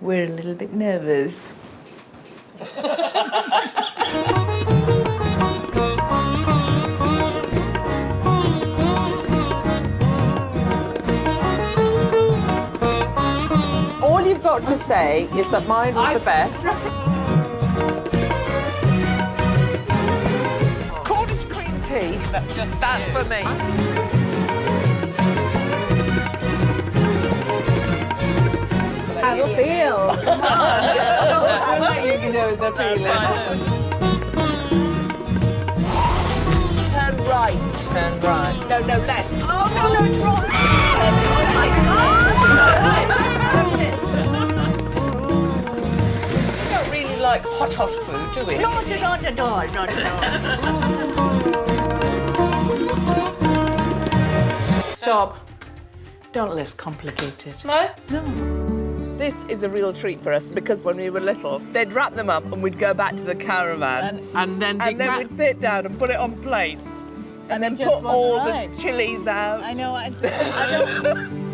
We're a little bit nervous. All you've got to say is that mine was the best. Cornish cream tea. That's for me. How you feel? I'll let you know the feeling. Turn right. Turn right. No, left. Oh, no, it's wrong. Oh, my We don't really like hot food, do we? Not at all. Stop. Don't let's complicate it. No? No. This is a real treat for us because when we were little, they'd wrap them up and we'd go back to the caravan. And then we'd sit down and put it on plates. And then just put all wasn't right. the chilies out. I know. I don't.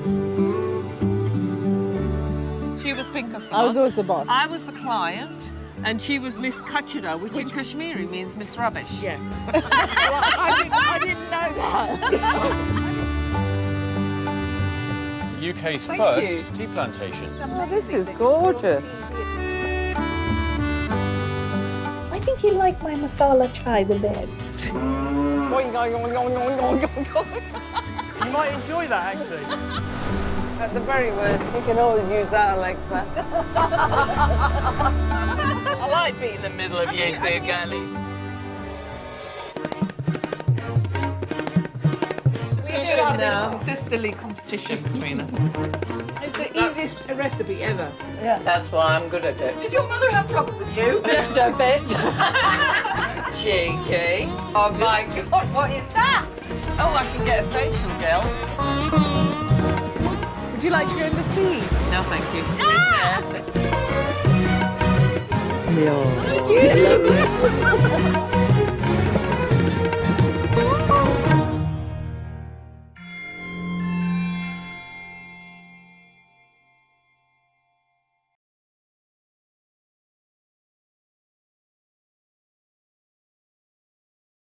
She was pink as the I was always the boss. I was the client, and she was Miss Kachura, which in Kashmiri means Miss Rubbish. Yeah. Well, I didn't know that. UK's first tea plantation. Oh, this is gorgeous. I think you like my masala chai the best. You might enjoy that, actually. At the very worst, you can always use that, Alexa. I like being in the middle of you two girlies. We do have this sisterly competition between us. It's the easiest recipe ever. That's why I'm good at it. Did your mother have trouble with you? Just a bit. Cheeky. Oh my God, what is that? Oh, I can get a facial gel. Would you like to go in the sea? No, thank you. No.